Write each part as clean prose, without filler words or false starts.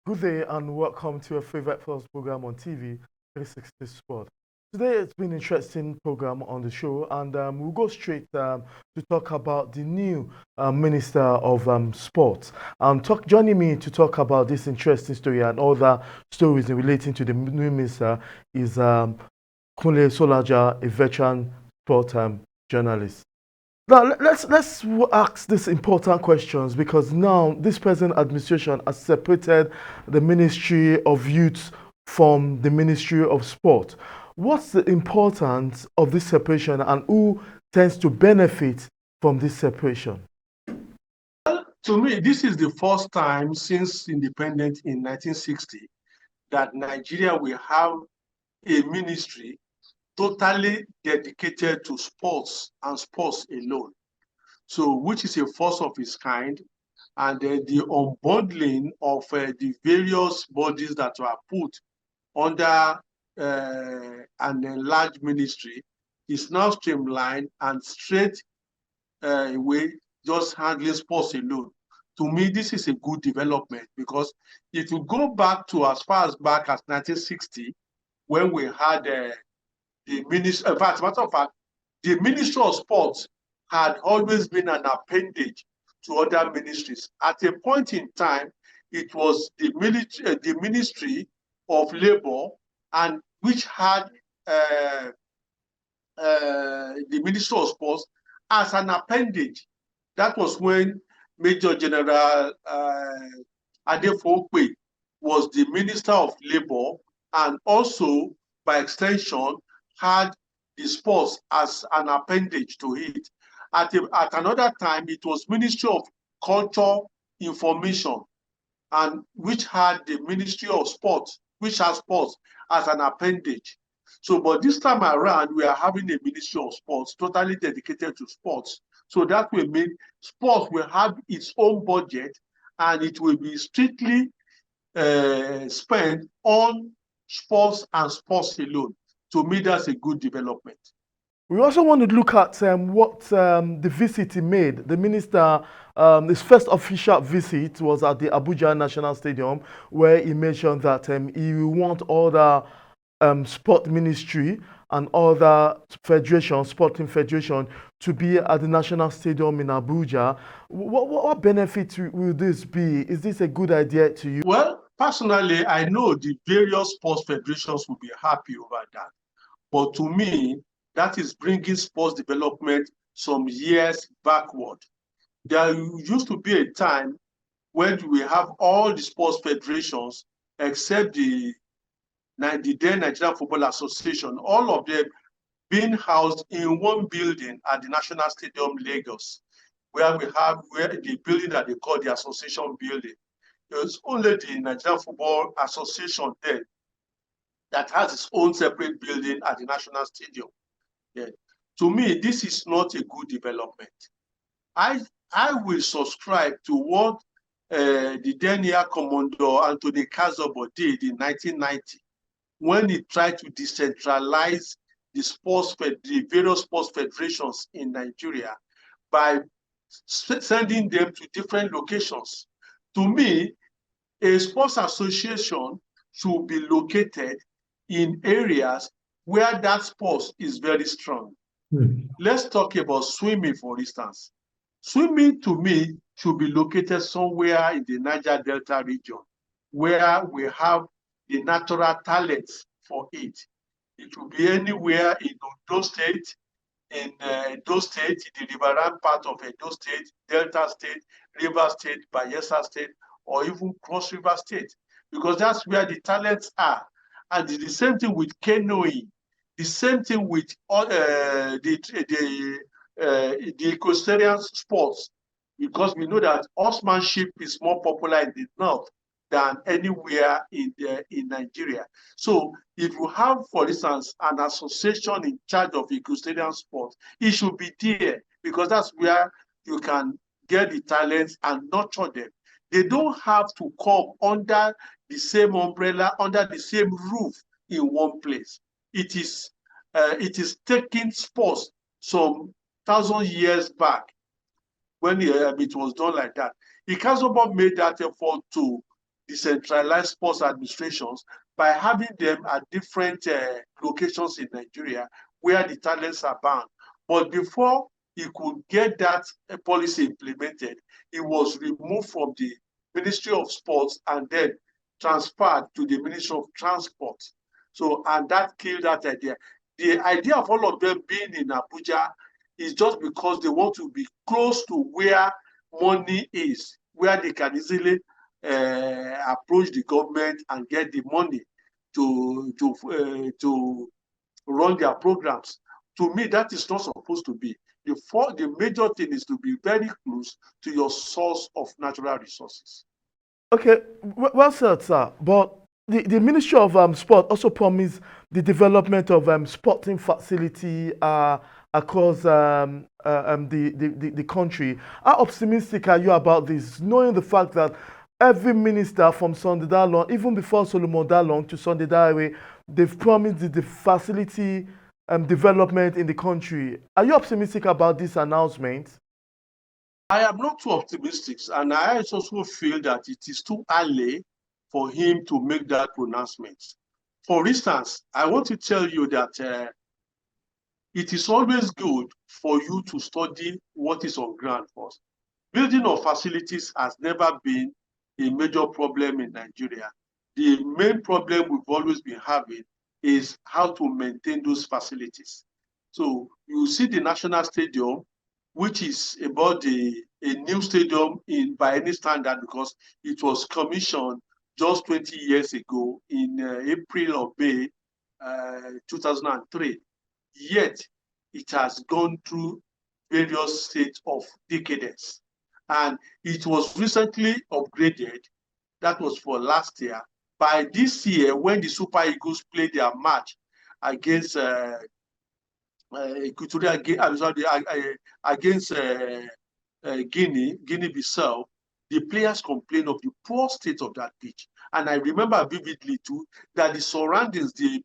Good day and welcome to your favorite first program on TV, 360 Sport. Today it's been an interesting program on the show, and we'll go straight to talk about the new Minister of Sports. Joining me to talk about this interesting story and other stories relating to the new minister is Kunle Solaja, a veteran sport journalist. Now let's ask these important questions because now this present administration has separated the Ministry of Youth from the Ministry of Sport. What's the importance of this separation and who tends to benefit from this separation? To me, this is the first time since independence in 1960 that Nigeria will have a ministry totally dedicated to sports and sports alone. So, which is a first of its kind, and the unbundling of the various bodies that were put under an enlarged ministry is now streamlined and straight away, just handling sports alone. To me, this is a good development because if you go back to as far as back as 1960, when we had the ministry, in fact, as a matter of fact, the Ministry of Sports had always been an appendage to other ministries. At a point in time, it was the Ministry of Labor, and which had the Ministry of Sports as an appendage. That was when Major General Adefokwe was the Minister of Labor, and also, by extension, had the sports as an appendage to it. At another time, it was Ministry of Culture, Information, and which had the Ministry of Sports, which has sports as an appendage. So, but this time around, we are having a Ministry of Sports totally dedicated to sports. So that will mean sports will have its own budget and it will be strictly spent on sports and sports alone. To me, that's a good development. We also want to look at what the visit he made. The minister, his first official visit was at the Abuja National Stadium, where he mentioned that he will want all the sport ministry and other federations, sporting federation, to be at the National Stadium in Abuja. What benefit will this be? Is this a good idea to you? Well, personally, I know the various sports federations will be happy over that. But to me, that is bringing sports development some years backward. There used to be a time when we have all the sports federations except the then Nigerian Football Association, all of them being housed in one building at the National Stadium, Lagos, where we have the building that they call the Association Building. It's only the Nigerian Football Association then that has its own separate building at the National Stadium. Yeah. To me, this is not a good development. I will subscribe to what the then Air Commodore Anthony Kazobo did in 1990 when he tried to decentralize the various sports federations in Nigeria by sending them to different locations. To me, a sports association should be located in areas where that sport is very strong. Let's talk about swimming, for instance. Swimming, to me, should be located somewhere in the Niger Delta region, where we have the natural talents for it. It will be anywhere in Ondo State, in Edo State, in the Riverine part of Edo State, Delta State, River State, Bayelsa State, or even Cross River State, because that's where the talents are. And the same thing with canoeing, the same thing with the equestrian sports, because we know that horsemanship is more popular in the north than anywhere in Nigeria. So if you have, for instance, an association in charge of equestrian sports, it should be there because that's where you can get the talents and nurture them. They don't have to come under the same umbrella, under the same roof in one place. It is taking sports some 1,000 years back when it was done like that. Ikazobo made that effort to decentralized sports administrations by having them at different locations in Nigeria where the talents are bound. But before he could get that policy implemented, he was removed from the Ministry of Sports and then transferred to the Ministry of Transport. So, and that killed that idea. The idea of all of them being in Abuja is just because they want to be close to where money is, where they can easily approach the government and get the money to run their programs. To me, that is not supposed to be. The major thing is to be very close to your source of natural resources. Okay, well said, sir. But the Ministry of Sport also promised the development of sporting facility across the country. How optimistic are you about this, knowing the fact that every minister from Sunday Dalong, even before Solomon Dalong to Sunday Dare, they've promised the facility development in the country. Are you optimistic about this announcement? I am not too optimistic, and I also feel that it is too early for him to make that pronouncement. For instance, I want to tell you that it is always good for you to study what is on ground first. Building of facilities has never been a major problem in Nigeria. The main problem we've always been having is how to maintain those facilities. So you see the National Stadium, which is about a new stadium by any standard because it was commissioned just 20 years ago in April or May 2003. Yet it has gone through various states of decadence. And it was recently upgraded. That was for last year. By this year, when the Super Eagles played their match against Equatorial against Guinea-Bissau, the players complained of the poor state of that pitch. And I remember vividly too that the surroundings, the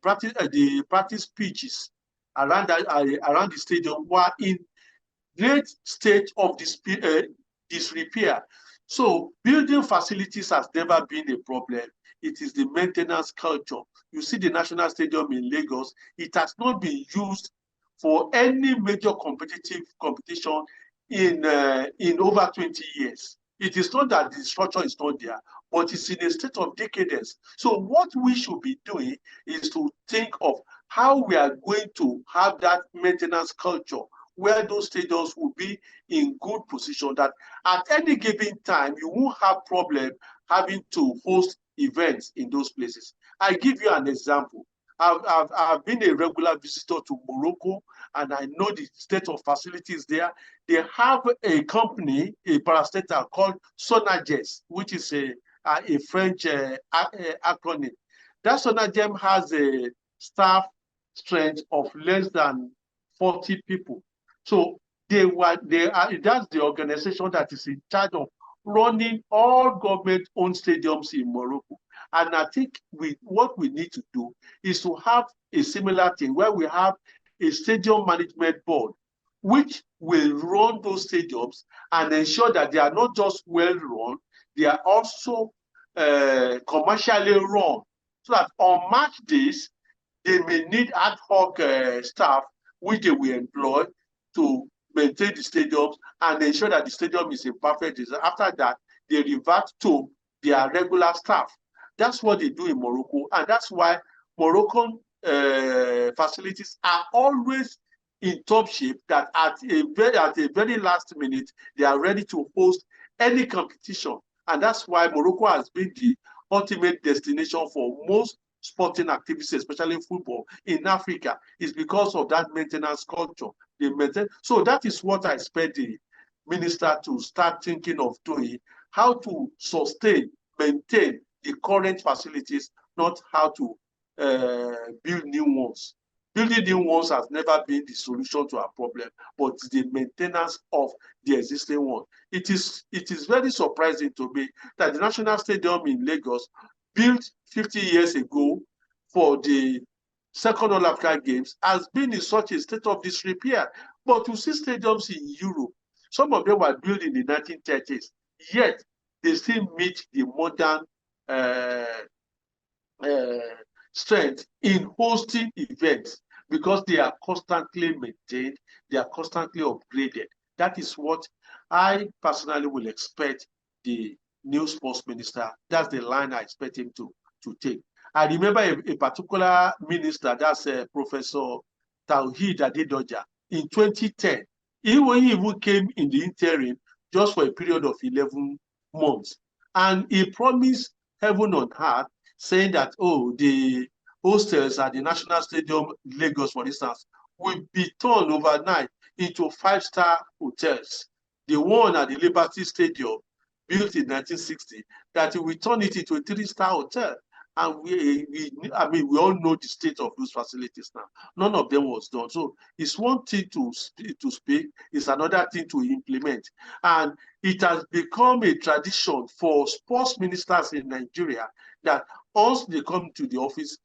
practice pitches around the stadium were in great state of disrepair. So building facilities has never been a problem. It is the maintenance culture. You see the National Stadium in Lagos, it has not been used for any major competition in over 20 years. It is not that the structure is not there, but it's in a state of decadence. So what we should be doing is to think of how we are going to have that maintenance culture where those stadiums will be in good position, that at any given time, you won't have problem having to host events in those places. I give you an example. I've been a regular visitor to Morocco, and I know the state of facilities there. They have a company, a parastatal called Sonages, which is a French acronym. That Sonagem has a staff strength of less than 40 people. So that's the organization that is in charge of running all government-owned stadiums in Morocco. And I think what we need to do is to have a similar thing where we have a stadium management board, which will run those stadiums and ensure that they are not just well run, they are also commercially run. So that on match days, they may need ad hoc staff, which they will employ to maintain the stadiums and ensure that the stadium is in perfect design. After that, they revert to their regular staff. That's what they do in Morocco, and that's why Moroccan facilities are always in top shape, that at a very last minute, they are ready to host any competition. And that's why Morocco has been the ultimate destination for most sporting activities, especially football in Africa, is because of that maintenance culture. They maintain. So that is what I expect the minister to start thinking of doing, how to sustain, maintain the current facilities, not how to build new ones. Building new ones has never been the solution to our problem, but the maintenance of the existing one. It is very surprising to me that the National Stadium in Lagos, built 50 years ago for the second All African Games, has been in such a state of disrepair. But you see stadiums in Europe, some of them were built in the 1930s, yet they still meet the modern uh, uh, strength in hosting events because they are constantly maintained, they are constantly upgraded. That is what I personally will expect the new sports minister. That's the line I expect him to take. I remember a particular minister, that's Professor Tauhid Adedoja, in 2010. He even came in the interim just for a period of 11 months. And he promised heaven on earth, saying that, oh, the hostels at the National Stadium, Lagos, for instance, will be turned overnight into five-star hotels. The one at the Liberty Stadium, built in 1960, that we turn it into a three-star hotel. And we all know the state of those facilities now. None of them was done. So it's one thing to speak, it's another thing to implement. And it has become a tradition for sports ministers in Nigeria that once they come to the office,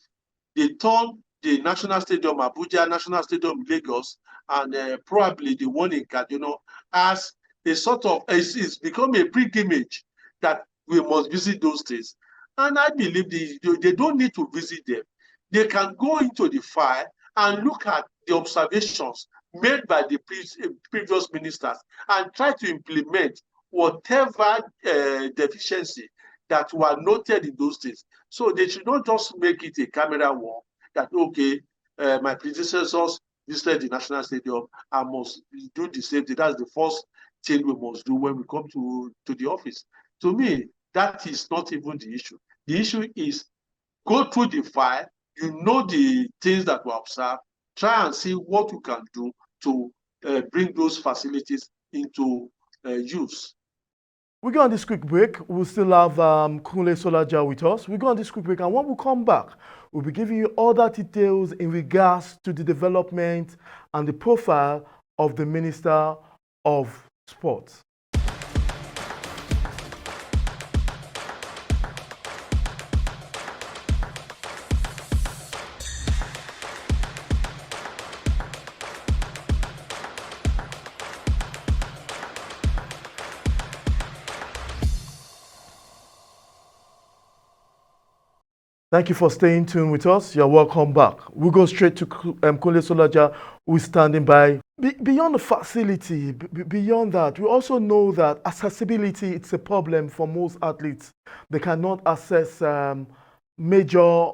they turn the National Stadium, Abuja, National Stadium, Lagos, and probably the one in Kaduna as a sort of, it's become a pilgrimage that we must visit those things. And I believe they don't need to visit them. They can go into the file and look at the observations made by the previous ministers and try to implement whatever deficiency that were noted in those things. So they should not just make it a camera war that, okay, my predecessors visited the National Stadium, I must do the same thing. That's the first thing we must do when we come to the office. To me, that is not even the issue. The issue is go through the file, you know the things that were observed, try and see what you can do to bring those facilities into use. We go on this quick break. We'll still have Kunle Solaja with us. We go on this quick break, and when we come back, we'll be giving you other details in regards to the development and the profile of the Minister of Sports. Thank you for staying tuned with us. You're welcome back. We'll go straight to Kunle Solaja, who is standing by. Beyond the facility, beyond that, we also know that accessibility is a problem for most athletes. They cannot access major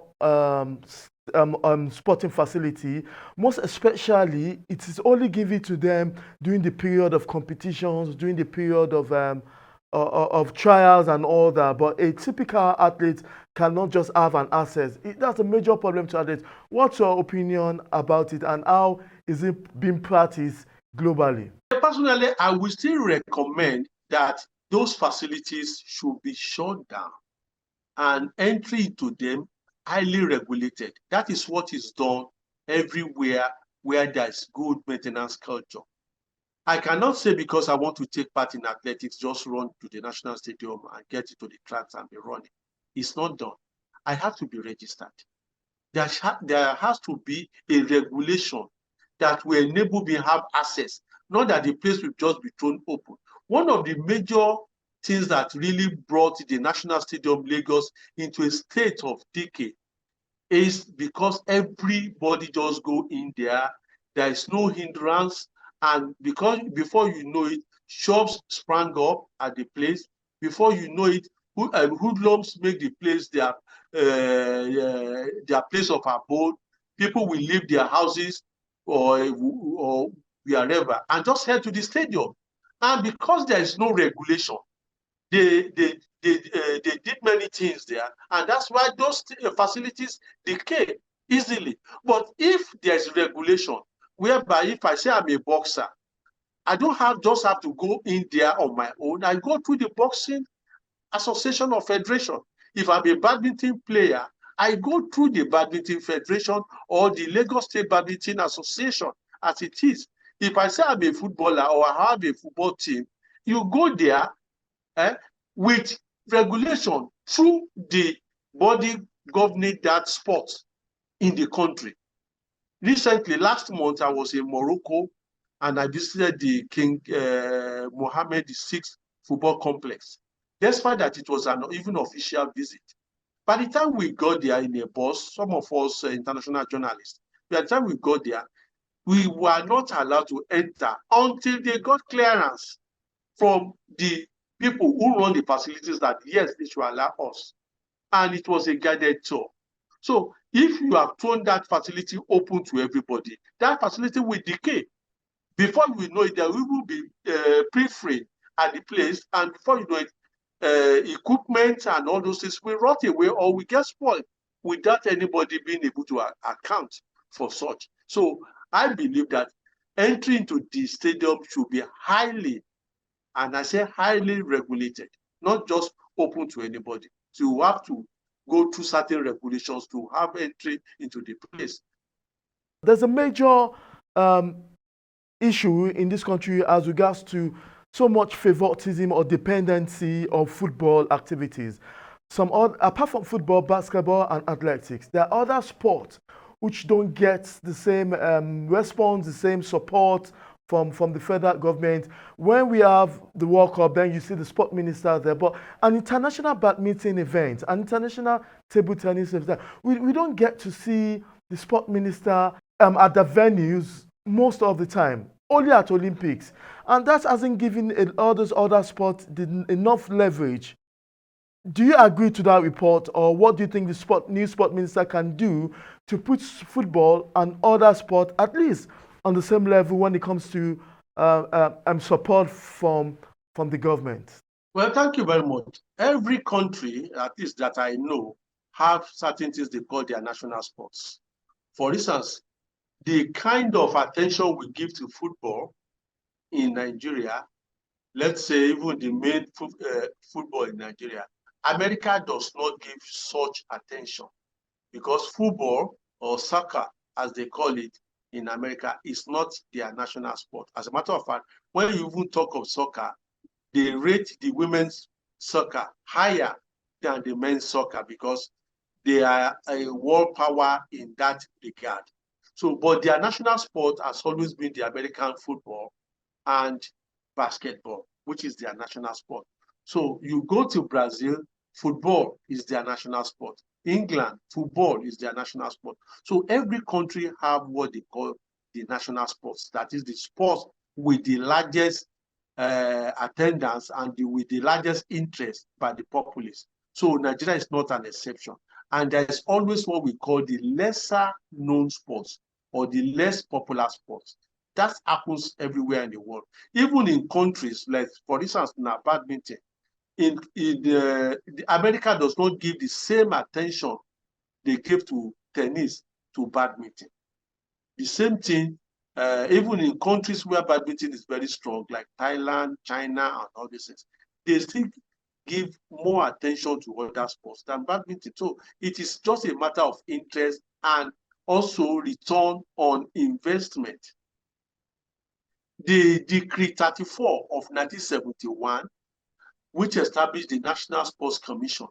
sporting facility. Most especially, it is only given to them during the period of competitions, during the period of trials and all that, but a typical athlete cannot just have an access. That's a major problem to athletes. What's your opinion about it, and how is it being practiced globally? Personally, I will still recommend that those facilities should be shut down and entry into them highly regulated. That is what is done everywhere where there is good maintenance culture. I cannot say because I want to take part in athletics, just run to the National Stadium and get into the tracks and be running. It's not done. I have to be registered. There has to be a regulation that will enable me to have access, not that the place will just be thrown open. One of the major things that really brought the National Stadium Lagos into a state of decay is because everybody just go in there. There is no hindrance. And because before you know it, shops sprang up at the place. Before you know it, hoodlums make the place their place of abode. People will leave their houses or wherever and just head to the stadium. And because there is no regulation, they did many things there, and that's why those facilities decay easily. But if there's regulation, whereby if I say I'm a boxer, I don't just have to go in there on my own. I go through the boxing association or federation. If I'm a badminton player, I go through the badminton federation or the Lagos State Badminton Association as it is. If I say I'm a footballer or I have a football team, you go there with regulation through the body governing that sport in the country. Recently, last month, I was in Morocco and I visited the King Mohammed VI football complex. despite that it was an even official visit. By the time we got there in a bus, some of us international journalists, by the time we got there, we were not allowed to enter until they got clearance from the people who run the facilities that, yes, they should allow us. And it was a guided tour. So if you have thrown that facility open to everybody, that facility will decay. Before you know it, there will be pre-free at the place, and before you know it, equipment and all those things will rot away or will get spoiled without anybody being able to account for such. So I believe that entry into the stadium should be highly, and I say highly regulated, not just open to anybody. So you have to go through certain regulations to have entry into the place. There's a major issue in this country as regards to so much favoritism or dependency of football activities. Apart from football, basketball, and athletics, there are other sports which don't get the same response, the same support from the federal government. When we have the World Cup, then you see the sport minister there. But an international badminton event, an international table tennis event, we don't get to see the sport minister at the venues most of the time, only at Olympics. And that hasn't given all those other sports enough leverage. Do you agree to that report, or what do you think the new sport minister can do to put football and other sports at least on the same level when it comes to support from the government? Well, thank you very much. Every country, at least that I know, have certain things they call their national sports. For instance, the kind of attention we give to football in Nigeria, let's say even the main football in Nigeria, America does not give such attention, because football, or soccer as they call it in America, is not their national sport. As a matter of fact, when you even talk of soccer, they rate the women's soccer higher than the men's soccer because they are a world power in that regard. So, but their national sport has always been the American football and basketball, which is their national sport. So you go to Brazil, football is their national sport. England, football is their national sport. So every country have what they call the national sports. That is the sports with the largest attendance and with the largest interest by the populace. So Nigeria is not an exception. And there's always what we call the lesser known sports or the less popular sports. That happens everywhere in the world. Even in countries like, for instance, now badminton, America does not give the same attention they give to tennis to badminton. The same thing, even in countries where badminton is very strong, like Thailand, China, and all these things, they still give more attention to other sports than badminton. So it is just a matter of interest and also return on investment. The Decree 34 of 1971, which established the National Sports Commission,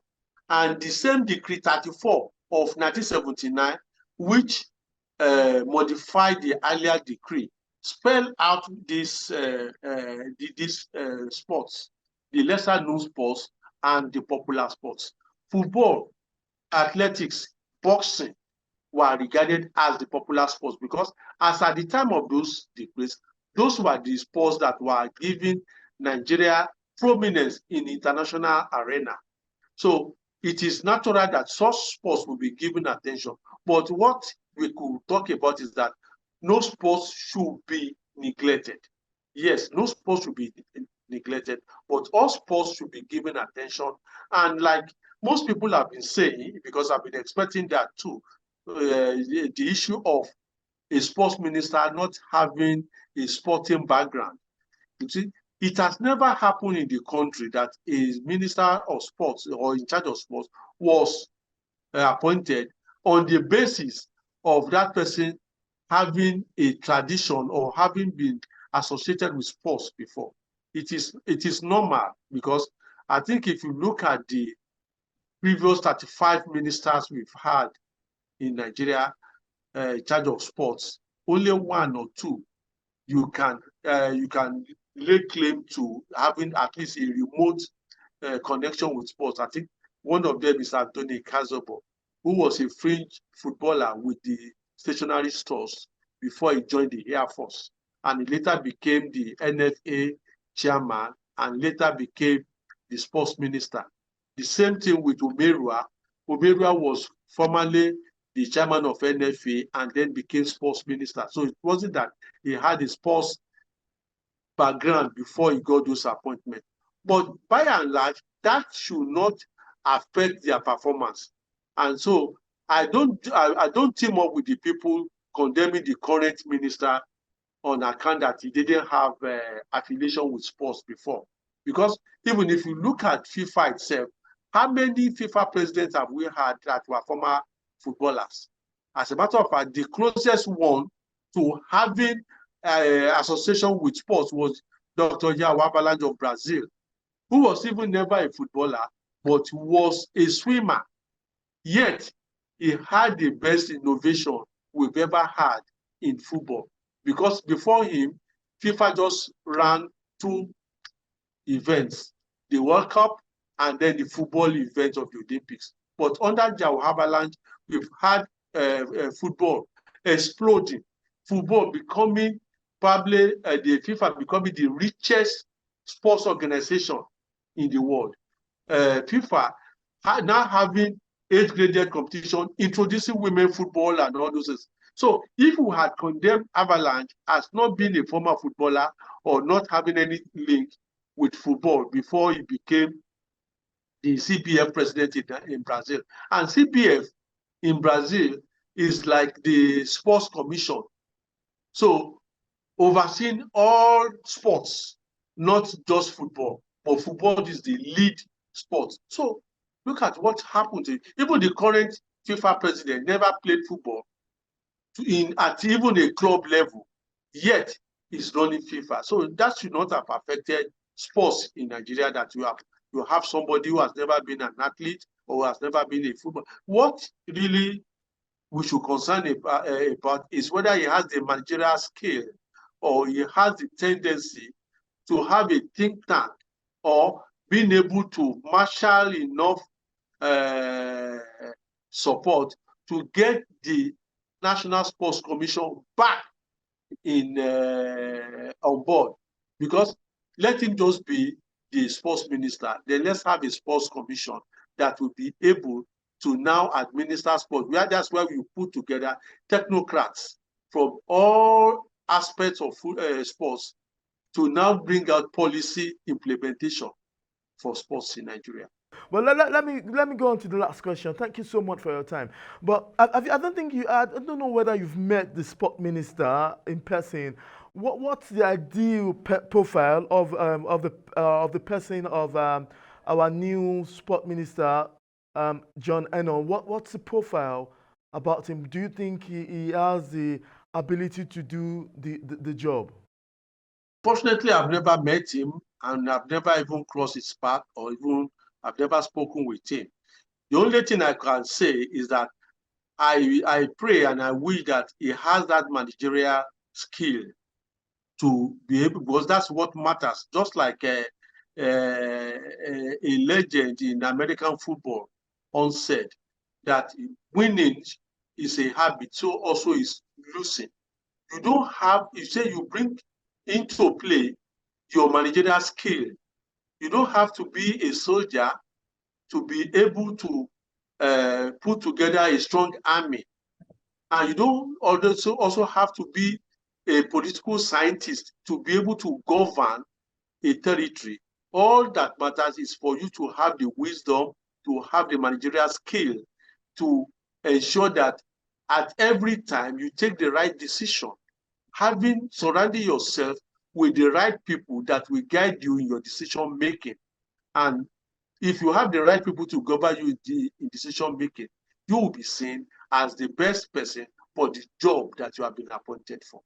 and the same Decree 34 of 1979, which modified the earlier decree, spell out these sports, the lesser known sports and the popular sports. Football, athletics, boxing were regarded as the popular sports because as at the time of those decrees, those were the sports that were giving Nigeria prominence in the international arena. So it is natural that such sports will be given attention. But what we could talk about is that no sports should be neglected. Yes, no sports should be neglected, but all sports should be given attention. And like most people have been saying, because I've been expecting that too, the issue of a sports minister not having a sporting background. You see, it has never happened in the country that a minister of sports or in charge of sports was appointed on the basis of that person having a tradition or having been associated with sports before. It is normal because I think if you look at the previous 35 ministers we've had in Nigeria in charge of sports, only one or two you can lay claim to having at least a remote connection with sports. I think one of them is Anthony Kazobo, who was a fringe footballer with the stationery stores before he joined the Air Force. And he later became the NFA chairman and later became the sports minister. The same thing with Umerua. Umerua was formerly the chairman of NFA and then became sports minister. So it wasn't that he had a sports background before he got those appointments. But by and large, that should not affect their performance. And so I don't team up with the people condemning the current minister on account that he didn't have affiliation with sports before. Because even if you look at FIFA itself, how many FIFA presidents have we had that were former footballers? As a matter of fact, the closest one to having association with sports was Dr. Yawa Avalanche of Brazil, who was even never a footballer, but was a swimmer. Yet, he had the best innovation we've ever had in football. Because before him, FIFA just ran two events, the World Cup and then the football event of the Olympics. But under Yawa Avalanche, we've had football exploding, football becoming probably the FIFA becoming the richest sports organization in the world. FIFA now having age-graded competition, introducing women football and all those things. So if we had condemned Avalanche as not being a former footballer or not having any link with football before he became the CBF president in Brazil, and CBF in Brazil is like the sports commission. So overseeing all sports, not just football, but football is the lead sport. So look at what happened. Even the current FIFA president never played football at even a club level, yet he's running FIFA. So that should not have affected sports in Nigeria, that you have somebody who has never been an athlete or has never been a footballer. What really we should concern about is whether he has the managerial skill or he has the tendency to have a think tank or being able to marshal enough support to get the National Sports Commission back on board. Because let him just be the sports minister, then let's have a sports commission that will be able to now administer sport. That's where we put together technocrats from all aspects of sports to now bring out policy implementation for sports in Nigeria. Well, let me go on to the last question. Thank you so much for your time. But I don't think I don't know whether you've met the sport minister in person. What's the ideal profile of the person of our new sport minister, John Enoh? What's the profile about him? Do you think he has the ability to do the job? Fortunately, I've never met him, and I've never even crossed his path, or even I've never spoken with him. The only thing I can say is that I pray and I wish that he has that managerial skill to be able, because that's what matters. Just like a legend in American football once said, that winning is a habit, so also is losing. You don't have, you say you bring into play your managerial skill. You don't have to be a soldier to be able to put together a strong army. And you don't also have to be a political scientist to be able to govern a territory. All that matters is for you to have the wisdom, to have the managerial skill, to ensure that at every time you take the right decision, having surrounding yourself with the right people that will guide you in your decision making. And if you have the right people to govern you in decision making, you will be seen as the best person for the job that you have been appointed for.